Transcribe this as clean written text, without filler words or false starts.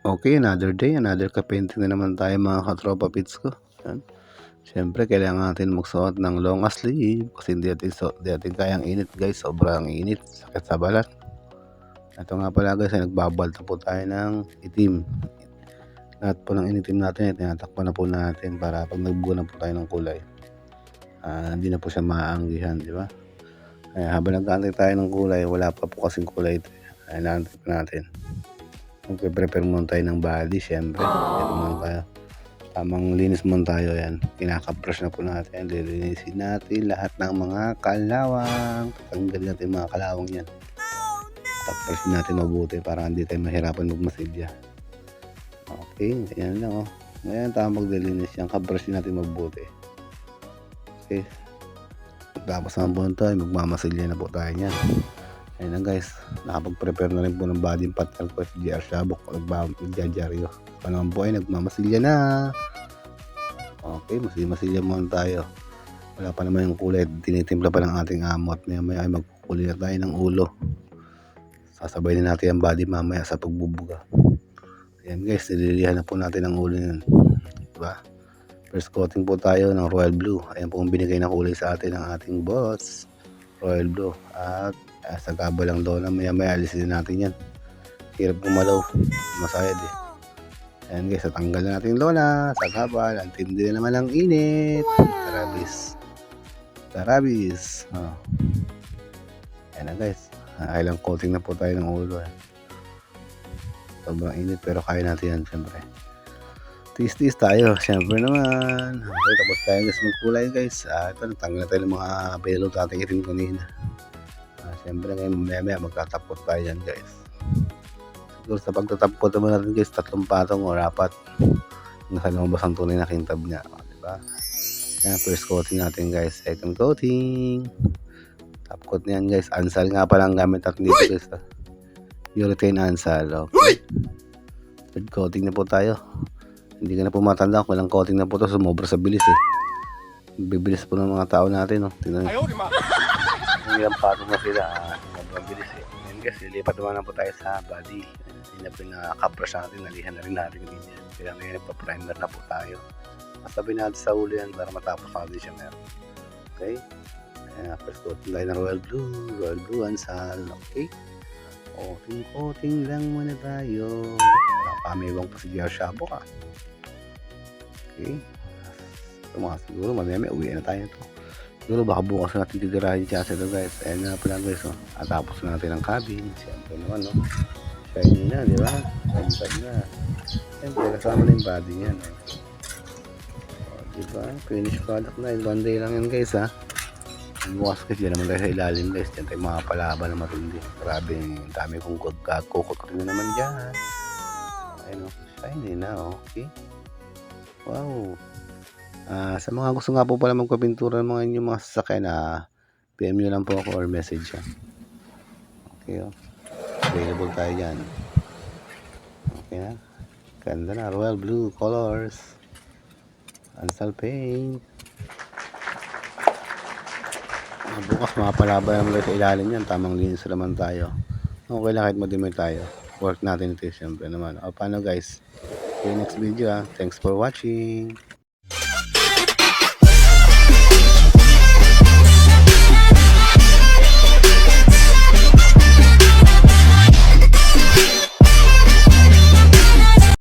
Okay, another day, another ka-painting na naman tayo mga katropa pits ko. Yan. Siyempre, kailangan natin magsuot ng long sleeve kasi di natin kayang init guys. Sobrang init, sakit sa balat. Ito nga pala guys, ay nagbabalta po tayo ng itim. Lahat po ng initim natin, tinatakpan na po natin para pag nagbuo na po tayo ng kulay. Hindi na po siya maaanggihan, di ba? Kaya habang nag-aantay tayo ng kulay, wala pa po kasing kulay ito. Kaya naantay pa natin. Magpe-prepare muna tayo ng body, syempre. Ito muna tayo. Tamang linis muna tayo yan. Kinaka-brush na po natin. Lilinisin natin lahat ng mga kalawang. Tatanggalin natin mga kalawang yan. Tapos natin mabuti para hindi tayo mahirapan magmasilya. Okay, yan lang oh. Ngayon tamang maglilinis yan. Ka-brush natin mabuti. Okay. Tapos naman po tayo, magmamasilya na po tayo yan. Ayun na guys, nakapag-prepare na rin po ng body pattern ko si JR Shabok. Nagjajaryo. Panahon po ay nagmamasilya na. Okay, masilya muna tayo. Wala pa naman yung kulay. Tinitimpla pa ng ating amot. Maya ay magkukulay na tayo ng ulo. Sasabay na natin ang body mamaya sa pagbubuga. Ayan guys, nililihan na po natin ang ulo yun. Diba? First coating po tayo ng royal blue. Ayan po ang binigay na kulay sa atin ng ating boss. Royal blue. At sa gaba lang daw na maya alisin natin yan. Hirap gumalaw. Masayad eh. Ayan guys, tatanggal na natin lola sa gaba. Ang tindi na naman ang init. Tarabis. Oh. Ayan na guys. Ilang coating na po tayo ng ulo eh. Sobrang init pero kaya natin yan syempre. Tis tayo, syempre naman. Okay, tapos tayo guys magkulay guys. Ito, natanggal na tayo ng mga pelo natin itim kanina. Siyempre ngayon maya magtatapot tayo yan guys. Siguro sa pagtatapot naman natin guys, 3 patong o 4. Nasa lumabas ang tunay na kintab niya. Diba? Yan, first coating natin guys. Second coating. Top coat niyan guys. Ansal nga pala ang gamit natin dito guys. Urethane ansal. Okay. Third coating na po tayo. Hindi ka na po matanda kung ilang coating na po ito. Sumobra sa bilis eh. Bibilis po ng mga tao natin. Oh. Tingnan nyo. Ilang patong na sila, mabilis eh. Ngayon guys, lilipat naman na po tayo sa body. Hindi na pinaka-brush natin, nalihan na rin natin ganyan. Kaya ngayon nagpa-primer na po tayo. Masabi natin sa ulo yan para matapos natin siya meron. Okay? Kaya first coating tayo ng royal blue ansal. Okay? Coating lang muna tayo. Napamewang pa si JR Shabok ah. Okay? Siguro mamaya uwi na tayo ito. Siguro baka bukas natin titirahin siya sa ito guys. Ayan na pala guys. Oh. At tapos natin ang cabin. Siyempre naman no. Shiny na di ba? Ganda na. Siyempre kasama na yung body niyan. Di ba? Finished product na. One day lang yan guys ha. Bukas kasi dyan naman tayo sa ilalim guys. Dyan tayo mga palaba na matindi. Grabe yung dami kong kukot na naman dyan. Ayun o. Shiny na. Okay. Wow. Sa mga gusto nga po pala magpapintura ng mga inyong mga sasakyan PM nyo lang po ako or message yan. Okay oh. Available tayo dyan. Okay na. Ganda na. Royal blue colors. Ansal paint. Bukas mga palaba naman tayo sa ilalim yan. Tamang linis naman tayo. Okay lang kahit madimay tayo. Work natin ito siyempre naman. Paano guys? See you next video. Thanks for watching.